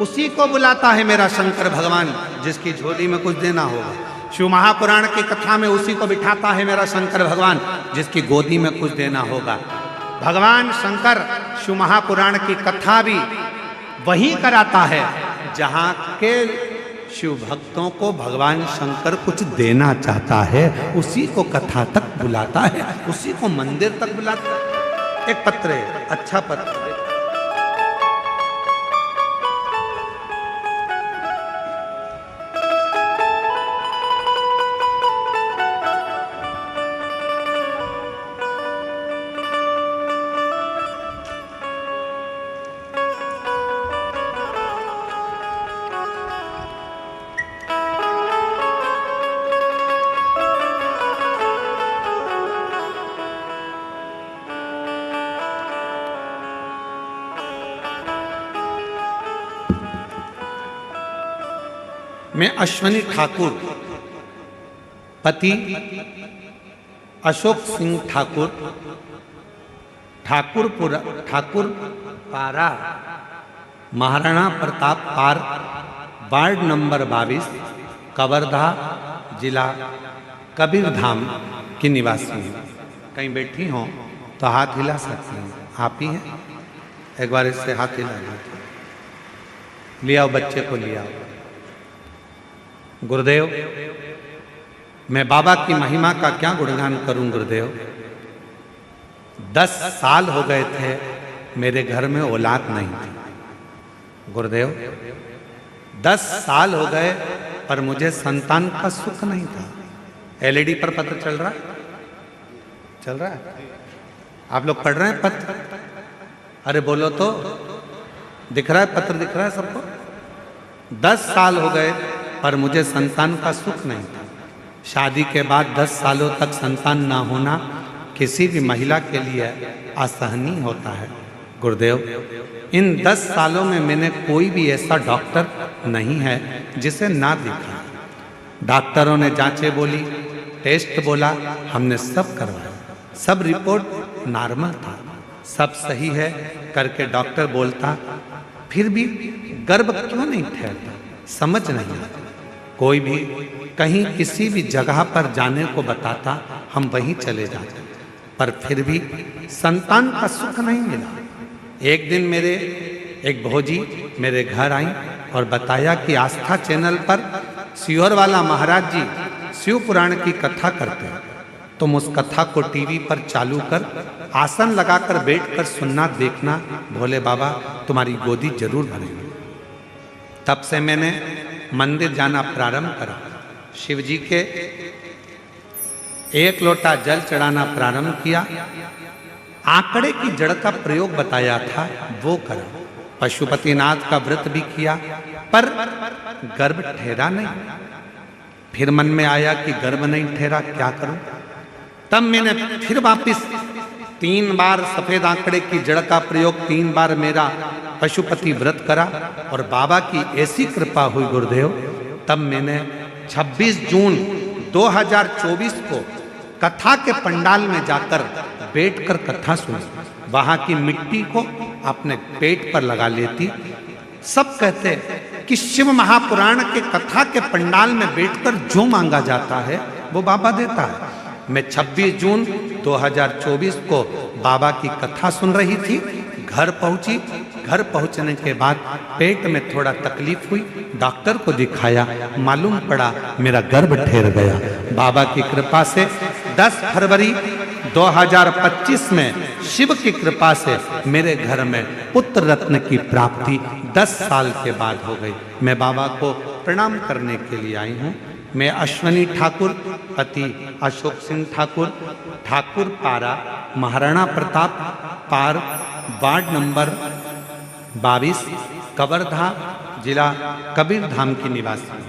A: उसी को बुलाता है मेरा शंकर भगवान, जिसकी झोली में कुछ देना होगा। शिव महापुराण की कथा में उसी को बिठाता है मेरा शंकर भगवान, जिसकी गोदी में कुछ देना होगा। भगवान शंकर शिव महापुराण की कथा भी वहीं कराता है जहाँ के शिव भक्तों को भगवान शंकर कुछ देना चाहता है, उसी को कथा तक बुलाता है, उसी को मंदिर तक बुलाता है। एक पत्र है, अच्छा पत्र। मैं अश्वनी ठाकुर, पति अशोक सिंह ठाकुर, ठाकुर पारा, महाराणा प्रताप पार, वार्ड नंबर 22, कवर्धा, जिला कबीरधाम की निवासी हूँ। कहीं बैठी हो तो हाथ हिला सकती हैं, आप ही हैं? एक बार इससे हाथ हिला लिया, बच्चे को लिया। गुरुदेव, मैं बाबा की महिमा का क्या गुणगान करूं गुरुदेव। 10 साल हो गए थे मेरे घर में औलाद नहीं थी गुरुदेव। 10 साल हो गए पर मुझे संतान का सुख नहीं था। एलईडी पर पत्र चल रहा है, चल रहा है, आप लोग पढ़ रहे हैं पत्र? अरे बोलो तो, दिख रहा है पत्र, दिख रहा है सबको? 10 साल हो गए पर मुझे संतान का सुख नहीं था। शादी के बाद 10 सालों तक संतान ना होना किसी भी महिला के लिए असहनीय होता है गुरुदेव। इन 10 सालों में मैंने कोई भी ऐसा डॉक्टर नहीं है जिसे ना देखा। डॉक्टरों ने जांचें बोली, टेस्ट बोला, हमने सब करवाया, सब रिपोर्ट नॉर्मल था, सब सही है करके डॉक्टर बोलता, फिर भी गर्भ क्यों नहीं ठहरता, समझ नहीं आता। कोई भी कहीं किसी भी जगह पर जाने को बताता, हम वहीं चले जाते, पर फिर भी संतान का सुख नहीं मिला। एक दिन मेरे एक भौजी मेरे घर आई और बताया कि आस्था चैनल पर सियोर वाला महाराज जी शिव पुराण की कथा करते हैं, तुम उस कथा को टीवी पर चालू कर आसन लगाकर बैठकर सुनना, देखना, भोले बाबा तुम्हारी गोदी जरूर भरेंगे। तब से मैंने मंदिर जाना प्रारंभ करा, शिव जी के 1 लोटा जल चढ़ाना प्रारंभ किया, आंकड़े की जड़ का प्रयोग बताया था वो करा, पशुपतिनाथ का व्रत भी किया, पर गर्भ ठहरा नहीं। फिर मन में आया कि गर्भ नहीं ठहरा, क्या करूं? तब मैंने फिर वापिस 3 बार सफेद आंकड़े की जड़ का प्रयोग, 3 बार मेरा पशुपति व्रत करा और बाबा की ऐसी कृपा हुई गुरुदेव, तब मैंने 26 जून 2024 को कथा के पंडाल में जाकर बैठकर कथा सुनी। वहां की मिट्टी को अपने पेट पर लगा लेती। सब कहते कि शिव महापुराण के कथा के पंडाल में बैठकर जो मांगा जाता है वो बाबा देता है। मैं 26 जून 2024 को बाबा की कथा सुन रही थी, घर पहुंची। घर पहुंचने के बाद पेट में थोड़ा तकलीफ हुई, डॉक्टर को दिखाया, मालूम पड़ा मेरा गर्भ ठहर गया। बाबा की कृपा से 10 फरवरी 2025 में शिव की कृपा से मेरे घर में पुत्र रत्न की प्राप्ति 10 साल के बाद हो गई। मैं बाबा को प्रणाम करने के लिए आई हूँ। मैं अश्वनी ठाकुर, पति अशोक सिंह ठाकुर, ठाकुर पारा, महाराणा प्रताप पार, वार्ड नंबर 22, कवर्धा, जिला कबीरधाम की निवासी हूँ।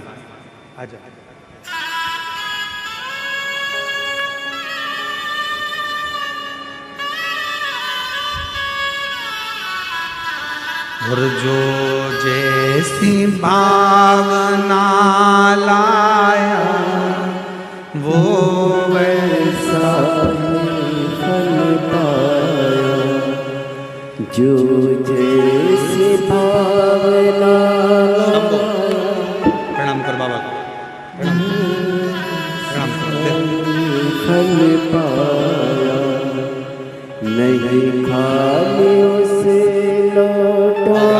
A: और जो जैसी भावना लाया वो
B: वैसा ही फल पाया, जो जैसी भावना
A: प्रणाम कर बाबा को, प्रणाम कर।
B: फल पाया नहीं, खाली उसे लौटा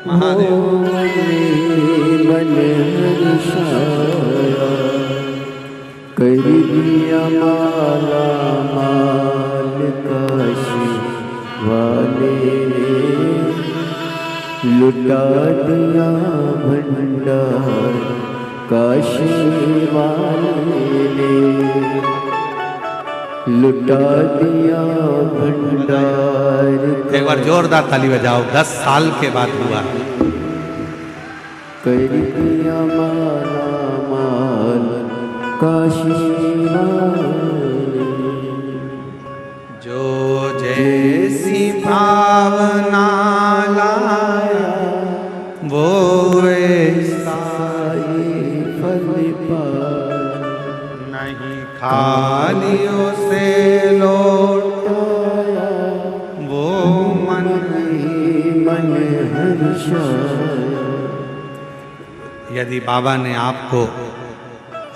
A: महादेव।
B: छाया, कर दिया माला माल काशी वाले ने, लुटा दिया भंडार काशी वाले ने, लुटा दिया भंडार।
A: एक बार जोरदार ताली बजाओ, 10 साल के बाद हुआ।
B: कर दिया माला माल काशी वाले,
A: जो जैसी भावना लाया वो ऐसा
B: ये फल पाया,
A: नहीं खालियों से लौटाया वो मन
B: मन हर्षाया।
A: यदि बाबा ने आपको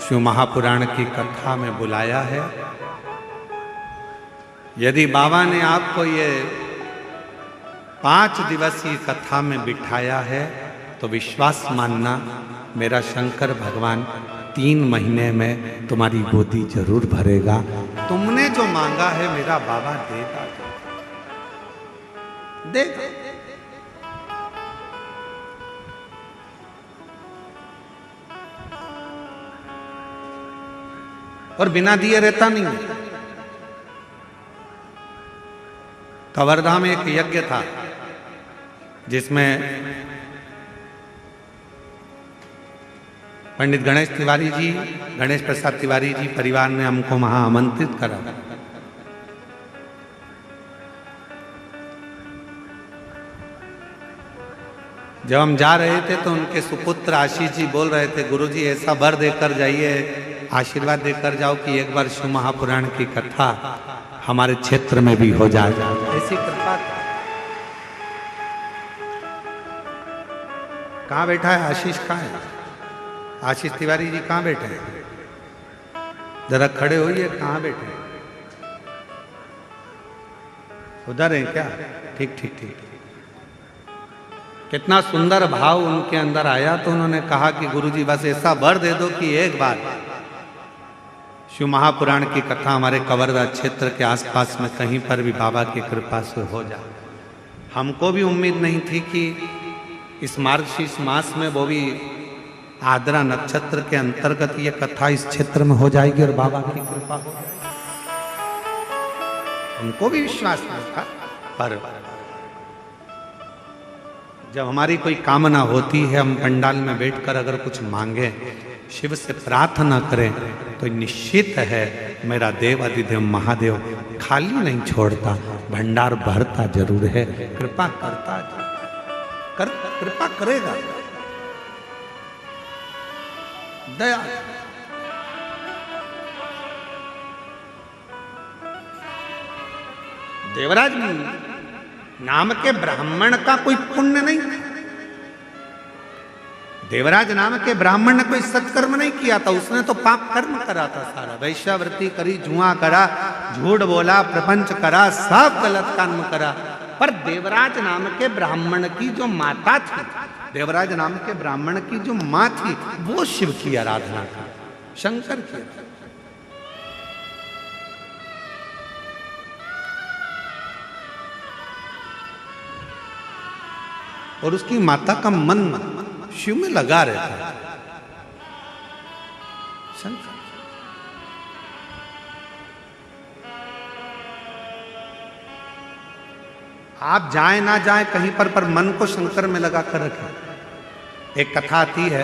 A: शिव महापुराण की कथा में बुलाया है, यदि बाबा ने आपको ये 5 दिवसीय कथा में बिठाया है, तो विश्वास मानना मेरा शंकर भगवान 3 महीने में तुम्हारी गोदी जरूर भरेगा। तुमने जो मांगा है मेरा बाबा देगा, देगा। और बिना दिए रहता नहीं। कवर्धा में एक यज्ञ था जिसमें पंडित गणेश तिवारी जी, गणेश प्रसाद तिवारी जी परिवार ने हमको वहां आमंत्रित करा। जब हम जा रहे थे तो उनके सुपुत्र आशीष जी बोल रहे थे, गुरुजी ऐसा वर देकर जाइए, आशीर्वाद देकर जाओ कि एक बार शिव महापुराण की कथा हमारे क्षेत्र में भी हो जाए। ऐसी कृपा। कहाँ बैठा है आशीष? कहाँ है आशीष तिवारी जी? कहाँ बैठे हैं? जरा खड़े होइए। कहाँ बैठे हैं? उधर है क्या? ठीक ठीक ठीक। कितना सुंदर भाव उनके अंदर आया। तो उन्होंने कहा कि गुरुजी बस ऐसा वर दे दो कि एक बार शिव महापुराण की कथा हमारे कवर्धा क्षेत्र के आसपास में कहीं पर भी बाबा की कृपा से हो जाए। हमको भी उम्मीद नहीं थी कि इस मार्गशीर्ष मास में, वो भी आद्रा नक्षत्र के अंतर्गत, ये कथा इस क्षेत्र में हो जाएगी और बाबा की कृपा हो जाएगी। हमको भी विश्वास नहीं था, पर जब हमारी कोई कामना होती है, हम पंडाल में बैठकर अगर कुछ मांगे, शिव से प्रार्थना करें, तो निश्चित है मेरा देव अधिदेव महादेव खाली नहीं छोड़ता, भंडार भरता जरूर है, कृपा करता कृपा करेगा, दया। देवराज नाम के ब्राह्मण का कोई पुण्य नहीं था। देवराज नाम के ब्राह्मण ने कोई सत्कर्म नहीं किया था, उसने तो पाप कर्म करा था सारा। वैश्यावृत्ति करी, जुआ करा, झूठ बोला, प्रपंच करा, सब गलत कर्म करा। पर देवराज नाम के ब्राह्मण की जो माता थी, देवराज नाम के ब्राह्मण की जो माँ थी, वो शिव की आराधना की, शंकर की। और उसकी माता का मन शिव में लगा रहता है। शंकर। आप जाए ना जाए कहीं पर मन को शंकर में लगा कर रखें। एक कथा आती है,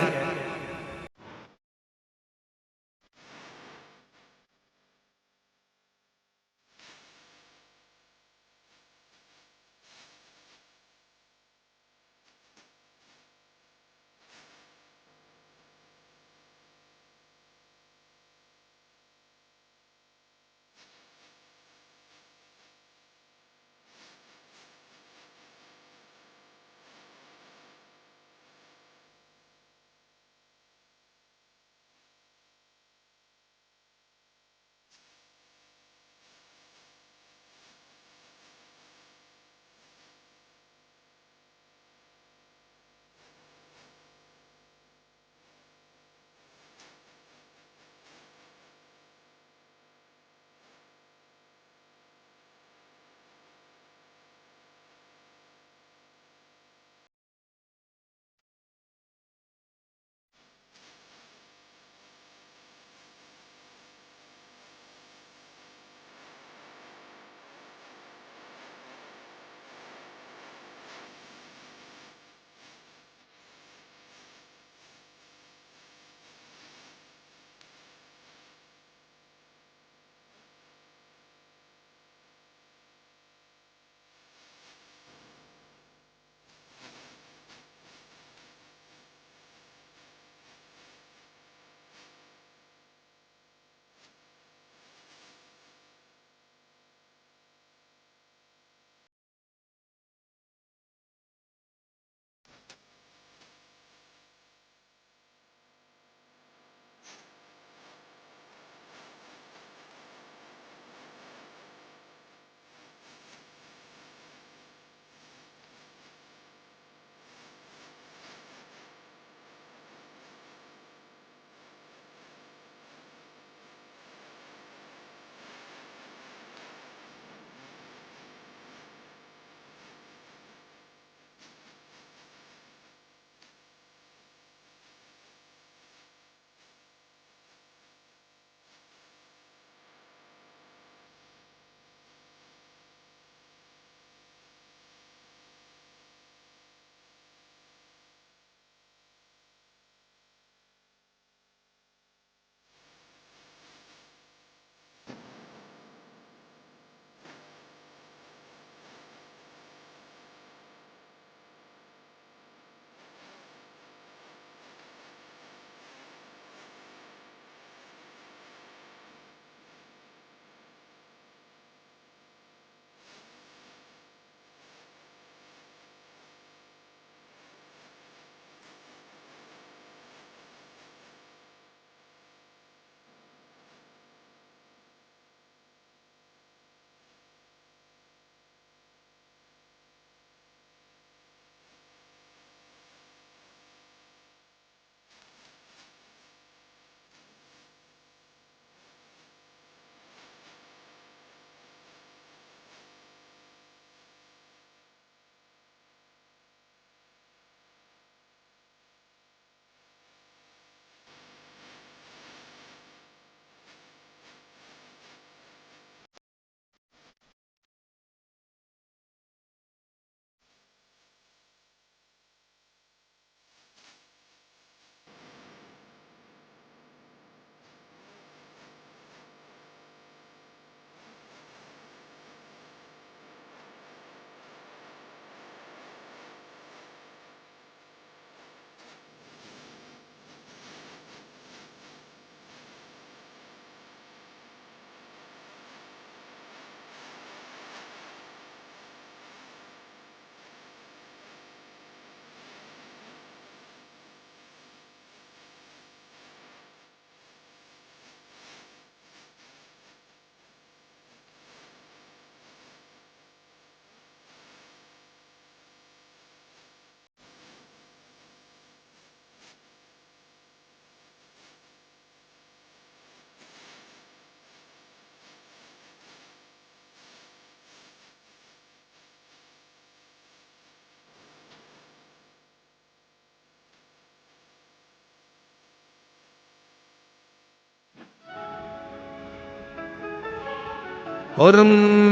A: और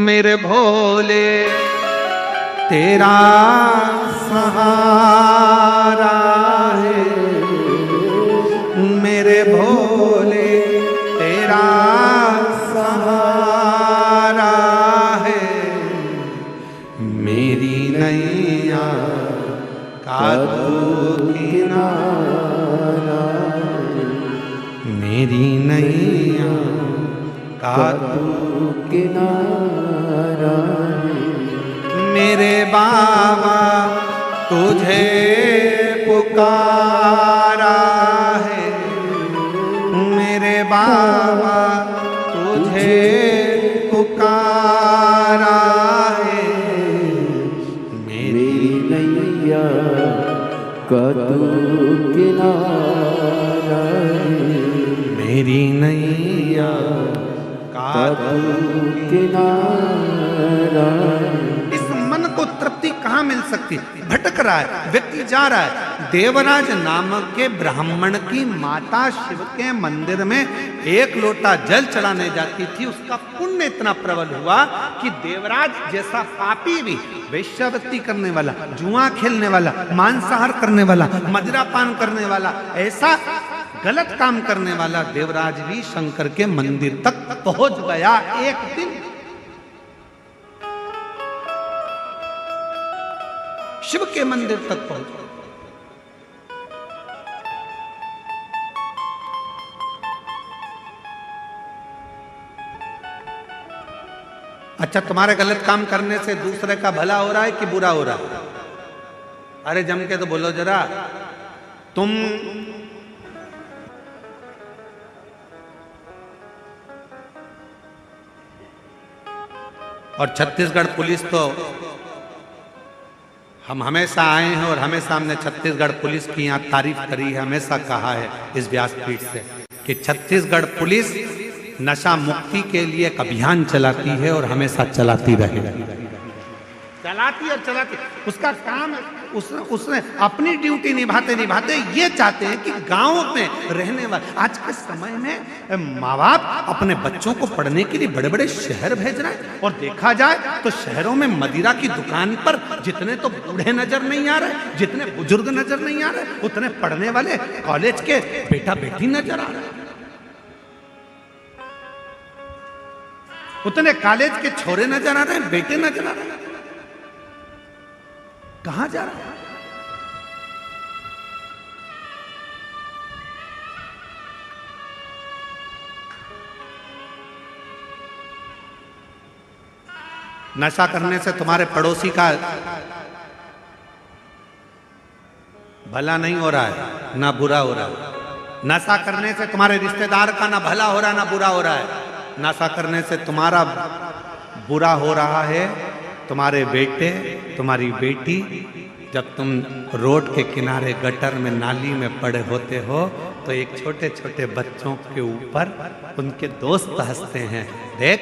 A: मेरे भोले तेरा सहारा है, मेरे भोले तेरा सहारा है, मेरी नैया का तू किनारा, मेरी नैया का तू
B: किनारा,
A: मेरे बाबा तुझे पुकारा है, मेरे बाबा तुझे पुकारा है,
B: मेरी नैया का तू किनारा,
A: मेरी नैया का
B: तू किनारा।
A: इस मन को तृप्ति कहाँ मिल सकती? भटक रहा है, व्यक्ति जा रहा है। देवराज नामक के ब्राह्मण की माता शिव के मंदिर में एक लोटा जल चढ़ाने जाती थी। उसका पुण्य इतना प्रबल हुआ कि देवराज जैसा पापी भी, वेश्यावृत्ति करने वाला, जुआ खेलने वाला, मांसाहार करने वाला, मदिरापान करने वाला, ऐसा गलत काम करने वाला देवराज भी शंकर के मंदिर तक पहुंच गया एक दिन। शिव के मंदिर तक पहुंच गया। अच्छा, तुम्हारे गलत काम करने से दूसरे का भला हो रहा है कि बुरा हो रहा है? अरे जम के तो बोलो जरा। तुम और छत्तीसगढ़ पुलिस तो हम हमेशा आए हैं और हमेशा हमने छत्तीसगढ़ पुलिस की यहाँ तारीफ करी है, हमेशा कहा है इस व्यासपीठ से कि छत्तीसगढ़ पुलिस नशा मुक्ति के लिए एक अभियान चलाती है और हमेशा चलाती रहेगी। चलाती और चलाती, उसका काम उसने अपनी ड्यूटी निभाते निभाते ये चाहते हैं कि गांव में रहने वाले, आज के समय में माँ बाप अपने बच्चों को पढ़ने के लिए बड़े बड़े शहर भेज रहे हैं और देखा जाए तो शहरों में मदिरा की दुकान पर जितने तो बूढ़े नजर नहीं आ रहे, जितने बुजुर्ग नजर नहीं आ रहे, उतने पढ़ने वाले कॉलेज के बेटा बेटी नजर आ रहे, उतने कॉलेज के छोरे नजर आ रहे हैं, बेटे नजर आ रहे हैं। कहां जा रहा है? नशा करने से तुम्हारे पड़ोसी का भला नहीं हो रहा है, ना बुरा हो रहा है। नशा करने से तुम्हारे रिश्तेदार का ना भला हो रहा है, ना बुरा हो रहा है। नशा करने से तुम्हारा बुरा हो रहा है। तुम्हारे बेटे, तुम्हारी बेटी, जब तुम रोड के किनारे गटर में, नाली में पड़े होते हो तो एक छोटे छोटे बच्चों के ऊपर उनके दोस्त हंसते हैं, देख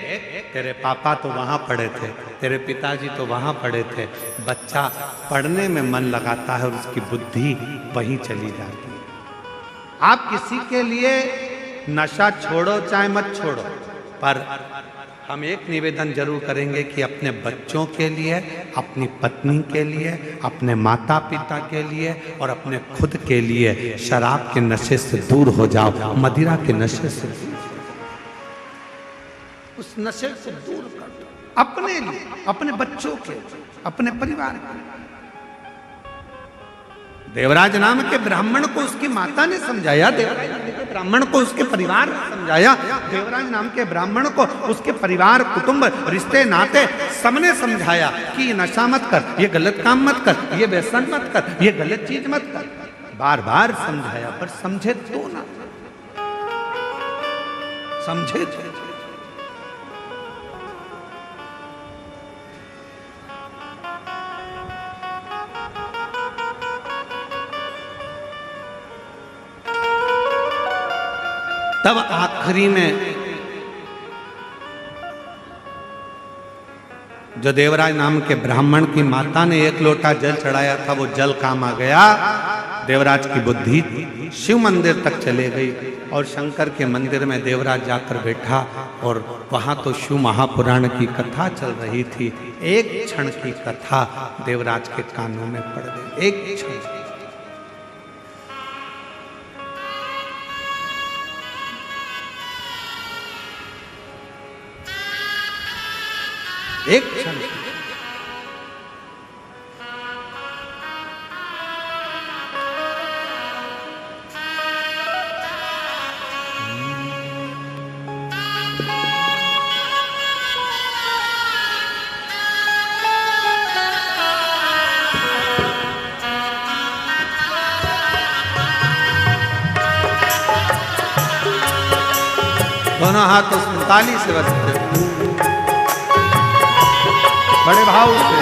A: तेरे पापा तो वहाँ पड़े थे, तेरे पिताजी तो वहाँ पड़े थे। बच्चा पढ़ने में मन लगाता है और उसकी बुद्धि वहीं चली जाती है। आप किसी के लिए नशा छोड़ो चाहे मत छोड़ो, पर हम एक निवेदन जरूर करेंगे कि अपने बच्चों के लिए, अपनी पत्नी के लिए, अपने माता पिता के लिए और अपने खुद के लिए शराब के नशे से दूर हो जाओ, मदिरा के नशे से दूर, उस नशे से दूर कर दो, अपने लिए, अपने बच्चों के, अपने परिवार के। देवराज नाम के ब्राह्मण को उसकी माता ने समझाया, देवराज नाम के ब्राह्मण को उसके परिवार ने समझाया, देवराज नाम के ब्राह्मण को उसके परिवार, कुटुंब, रिश्ते, नाते सबने समझाया कि ये नशा मत कर, ये गलत काम मत कर, ये व्यसन मत कर, ये गलत चीज मत कर। बार बार समझाया, पर समझे तो ना, समझे तो। तब आखिरी में जो देवराज नाम के ब्राह्मण की माता ने एक लोटा जल चढ़ाया था, वो जल काम आ गया। देवराज की बुद्धि शिव मंदिर तक चले गई और शंकर के मंदिर में देवराज जाकर बैठा और वहाँ तो शिव महापुराण की कथा चल रही थी। एक क्षण की कथा देवराज के कानों में पड़ गई, एक क्षण। एक क्षण दोनों हाथ उस ताली से बजते बड़े भाव से।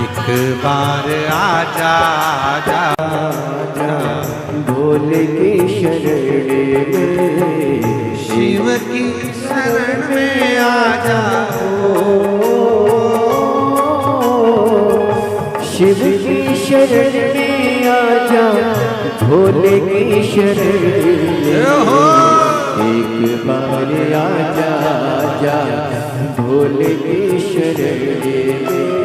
A: एक बार आजा आजा आजा
B: भोले की शरण में,
A: शिव की शरण में आजा,
B: शिव की शरण में आजा, भोले की शरण में एक बार आजा आजा, भोले की शरण में।